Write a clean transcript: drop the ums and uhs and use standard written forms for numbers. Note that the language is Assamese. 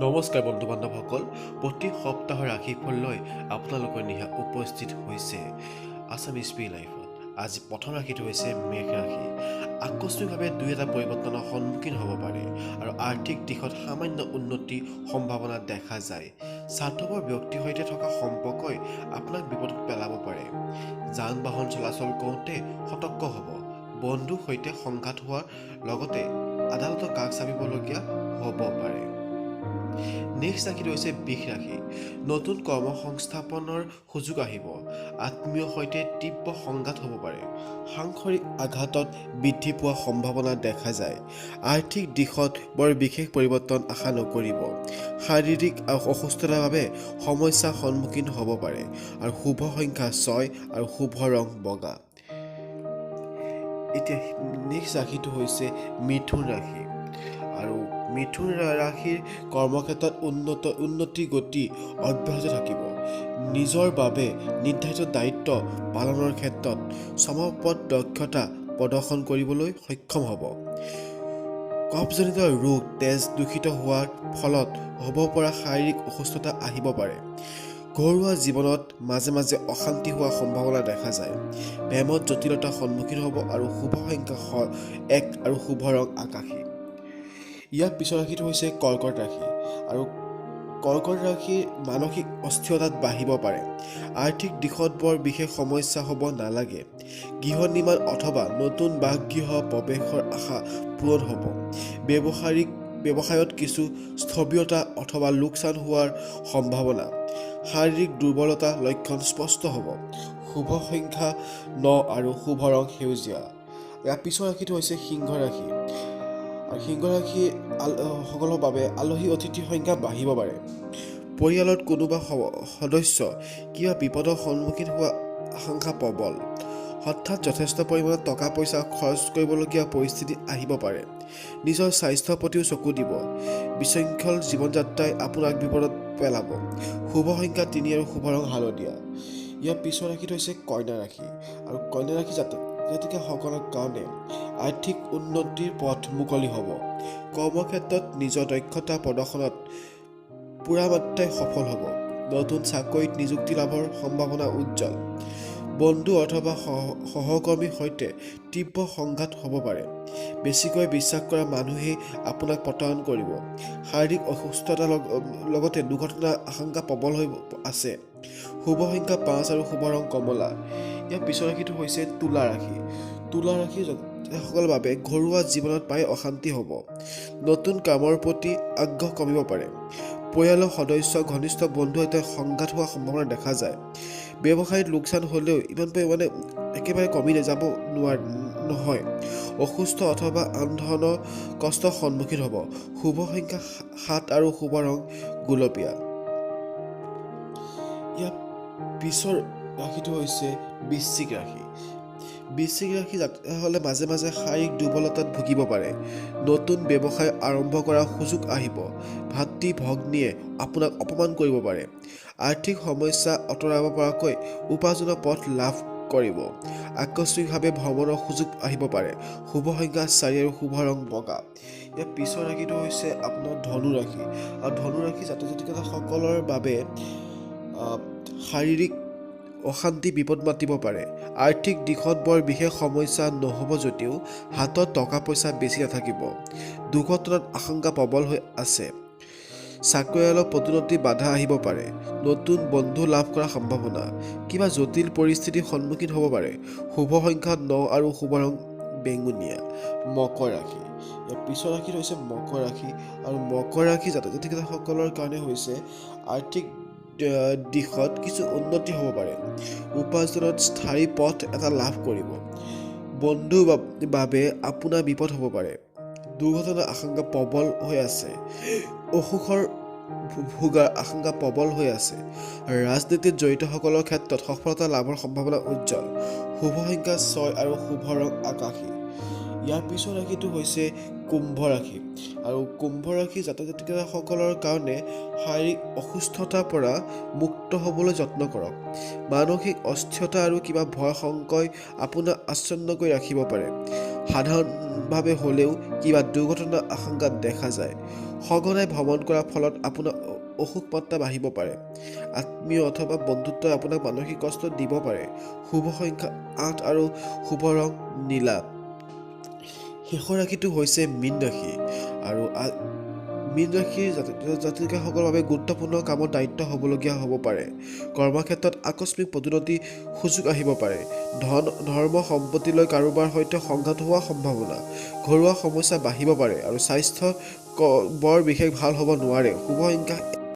নমস্কাৰ বন্ধু বান্ধৱসকল, প্ৰতি সপ্তাহৰ ৰাশিফললৈ আপোনালোকৰ নিশা উপস্থিত হৈছে আছামিজ পি লাইফত। আজি প্ৰথম ৰাশিটো হৈছে মেঘ ৰাশি। আকস্মিকভাৱে দুই এটা পৰিৱৰ্তনৰ সন্মুখীন হ'ব পাৰে আৰু আৰ্থিক দিশত সামান্য উন্নতিৰ সম্ভাৱনা দেখা যায়। স্বাৰ্থপৰ ব্যক্তিৰ সৈতে থকা সম্পৰ্কই আপোনাক বিপদত পেলাব পাৰে। যান বাহন চলাচল কৰোঁতে সতৰ্ক হ'ব। বন্ধুৰ সৈতে সংঘাত হোৱাৰ লগতে আদালতৰ কাষ চাপিবলগীয়া হ'ব পাৰে। নেক্সট ৰাশিটো হৈছে বৃষ ৰাশি। নতুন কৰ্মসংস্থাপনৰ সুযোগ আহিব। আত্মীয়ৰ সৈতে তীব্ৰ সংঘাত হ'ব পাৰে। সাংসাৰিক আঘাতত বৃদ্ধি পোৱাৰ সম্ভাৱনা দেখা যায়। আৰ্থিক দিশত বৰ বিশেষ পৰিৱৰ্তন আশা নকৰিব। শাৰীৰিক অসুস্থতাৰ বাবে সমস্যাৰ সন্মুখীন হ'ব পাৰে আৰু শুভ সংখ্যা 6 আৰু শুভ ৰং বগা। এতিয়া নেক্সট ৰাশিটো হৈছে মিথুন ৰাশি। আৰু মিথুন ৰাশিৰ কৰ্মক্ষেত্ৰত উন্নতিৰ গতি অব্যাহত থাকিব। নিজৰ বাবে নিৰ্ধাৰিত দায়িত্ব পালনৰ ক্ষেত্ৰত সমৰ্পণ দক্ষতা প্ৰদৰ্শন কৰিবলৈ সক্ষম হ'ব। কফজনিত ৰোগ, তেজ দূষিত হোৱাৰ ফলত হ'ব পৰা শাৰীৰিক অসুস্থতা আহিব পাৰে। ঘৰুৱা জীৱনত মাজে মাজে অশান্তি হোৱাৰ সম্ভাৱনা দেখা যায়। প্ৰেমত জটিলতাৰ সন্মুখীন হ'ব আৰু শুভ সংখ্যা 1 আৰু শুভ ৰং আকাশী। ইয়াৰ পিছৰ ৰাশিটো হৈছে কৰ্কট ৰাশি। আৰু কৰ্কট ৰাশিৰ মানসিক অস্থিৰতাত বাঢ়িব পাৰে। আৰ্থিক দিশত বৰ বিশেষ সমস্যা হ'ব নালাগে। গৃহ নিৰ্মাণ অথবা নতুন বাসগৃহ প্ৰৱেশৰ আশা পূৰণ হ'ব। ব্যৱসায়ত কিছু স্থবিৰতা অথবা লোকচান হোৱাৰ সম্ভাৱনা। শাৰীৰিক দুৰ্বলতা লক্ষণ স্পষ্ট হ'ব। শুভ সংখ্যা 9 আৰু শুভ ৰং সেউজীয়া। ইয়াৰ পিছৰ ৰাশিটো হৈছে সিংহ ৰাশি। আৰু সিংহ ৰাশিৰ সকলৰ বাবে আলহী অতিথিৰ সংখ্যা বাঢ়িব পাৰে। পৰিয়ালত কোনোবা সদস্য কিবা বিপদৰ সন্মুখীন হোৱাৰ আশংকা প্ৰবল। হঠাৎ যথেষ্ট পৰিমাণৰ টকা পইচা খৰচ কৰিবলগীয়া পৰিস্থিতি আহিব পাৰে। নিজৰ স্বাস্থ্যৰ প্ৰতিও চকু দিব। বিশৃংখল জীৱনযাত্ৰাই আপোনাক বিপদত পেলাব। শুভ সংখ্যা 3 আৰু শুভ ৰং হালধীয়া। ইয়াৰ পিছৰ ৰাশিটো হৈছে কন্যা ৰাশি। আৰু কন্যা ৰাশি জাতকসকলৰ কাৰণে আৰ্থিক উন্নতিৰ পথ মুকলি হ'ব। কৰ্মক্ষেত্ৰত নিজৰ দক্ষতা প্ৰদৰ্শনত পূৰা মাত্ৰাই সফল হ'ব। নতুন চাকৰিত নিযুক্তি লাভৰ সম্ভাৱনা উজ্জ্বল। বন্ধু অথবা সহকৰ্মীৰ সৈতে তীব্ৰ সংঘাত হ'ব পাৰে। বেছিকৈ বিশ্বাস কৰা মানুহেই আপোনাক প্ৰতাৰণা কৰিব। শাৰীৰিক অসুস্থতাৰ লগতে দুৰ্ঘটনাৰ আশংকা প্ৰবল হৈ আছে। শুভ সংখ্যা 5 আৰু শুভ ৰং কমলা। ইয়াৰ পিছৰ ৰাশিটো হৈছে তুলা ৰাশি। তুলা ৰাশিৰ সকলৰ বাবে ঘৰুৱা জীৱনত প্ৰায় অশান্তি হ'ব। নতুন কামৰ প্ৰতি আগ্ৰহ কমিব পাৰে। পৰিয়ালৰ সদস্য ঘনিষ্ঠ বন্ধুৰ সৈতে সংঘাত হোৱাৰ সম্ভাৱনা দেখা যায়। ব্যৱসায়ত লোকচান হ'লেও ইমান পৰিমাণে একেবাৰে কমি নাযাব নহয়। অসুস্থ অথবা আন ধৰণৰ কষ্টৰ সন্মুখীন হ'ব। শুভ সংখ্যা 7 আৰু শুভ ৰং গুলপীয়া। ইয়াৰ পিছৰ ৰাশিটো হৈছে বৃশ্চিক ৰাশি। বৃশ্চিক ৰাশি জাতকসকলে মাজে মাজে শাৰীৰিক দুৰ্বলতাত ভুগিব পাৰে। নতুন ব্যৱসায় আৰম্ভ কৰাৰ সুযোগ আহিব। ভাতৃ ভগ্নীয়ে আপোনাক অপমান কৰিব পাৰে। আৰ্থিক সমস্যা আঁতৰাব পৰাকৈ উপাৰ্জনৰ পথ লাভ কৰিব। আকস্মিকভাৱে ভ্ৰমণৰ সুযোগ আহিব পাৰে। শুভ সংখ্যা 4 আৰু শুভ ৰং বগা। ইয়াৰ পিছৰ ৰাশিটো হৈছে আপোনাৰ ধনু ৰাশি। আৰু ধনু ৰাশি জাতকসকলৰ বাবে শাৰীৰিক অশান্তি বিপদ মাতিব পাৰে। আৰ্থিক দিশত বৰ বিশেষ সমস্যা নহ'ব যদিও হাতত টকা পইচা বেছি নাথাকিব। দুৰ্ঘটনাত আশংকা প্ৰবল হৈ আছে। চাকৰিয়ালৰ পদোন্নতি বাধা আহিব পাৰে। নতুন বন্ধু লাভ কৰাৰ সম্ভাৱনা। কিবা জটিল পৰিস্থিতিৰ সন্মুখীন হ'ব পাৰে। শুভ সংখ্যা 9 আৰু শুভ ৰং বেঙুনীয়া। মকৰ ৰাশি। ইয়াৰ পিছৰ ৰাশি হৈছে মকৰ ৰাশি। আৰু মকৰ ৰাশি জাতকসকলৰ কাৰণে হৈছে আৰ্থিক দিশত কিছু উন্নতি হ'ব পাৰে। উপাৰ্জনত স্থায়ী পথ এটা লাভ কৰিব। বন্ধুৰ বাবে আপোনাৰ বিপদ হ'ব পাৰে। দুৰ্ঘটনাৰ আশংকা প্ৰবল হৈ আছে। অসুখৰ ভোগাৰ আশংকা প্ৰবল হৈ আছে। ৰাজনীতিত জড়িতসকলৰ ক্ষেত্ৰত সফলতা লাভৰ সম্ভাৱনা উজ্জ্বল। শুভ সংখ্যা 6 আৰু শুভ ৰং আকাশী। ইয়াৰ পিছৰ ৰাশিটো হৈছে কুম্ভ ৰাশি। আৰু কুম্ভ ৰাশি জাতকসকলৰ কাৰণে শাৰীৰিক অসুস্থতাৰ পৰা মুক্ত হ'বলৈ যত্ন কৰক। মানসিক অস্থিৰতা আৰু কিবা ভয় সংকয় আপোনাক আচ্ছন্ন কৰি ৰাখিব পাৰে। সাধাৰণভাৱে হ'লেও কিবা দুৰ্ঘটনাৰ আশংকা দেখা যায়। সঘনাই ভ্ৰমণ কৰাৰ ফলত আপোনাৰ অসুখ মাত্ৰা বাঢ়িব পাৰে। আত্মীয় অথবা বন্ধুত্বই আপোনাক মানসিক কষ্ট দিব পাৰে। শুভ সংখ্যা 8 আৰু শুভ ৰং নীলা। শেষৰ ৰাশিটো হৈছে মীন ৰাশি আৰু মীন ৰাশিৰ জাতিকাসকলৰ বাবে গুৰুত্বপূৰ্ণ কামত দায়িত্ব হ'বলগীয়া হ'ব পাৰে। কৰ্মক্ষেত্ৰত আকস্মিক পদোন্নতি সুযোগ আহিব পাৰে। ধৰ্ম সম্পত্তিলৈ কাৰোবাৰ সৈতে সংঘাত হোৱাৰ সম্ভাৱনা। ঘৰুৱা সমস্যা বাঢ়িব পাৰে আৰু স্বাস্থ্য বৰ বিশেষ ভাল হ'ব নোৱাৰে। শুভ সংখ্যা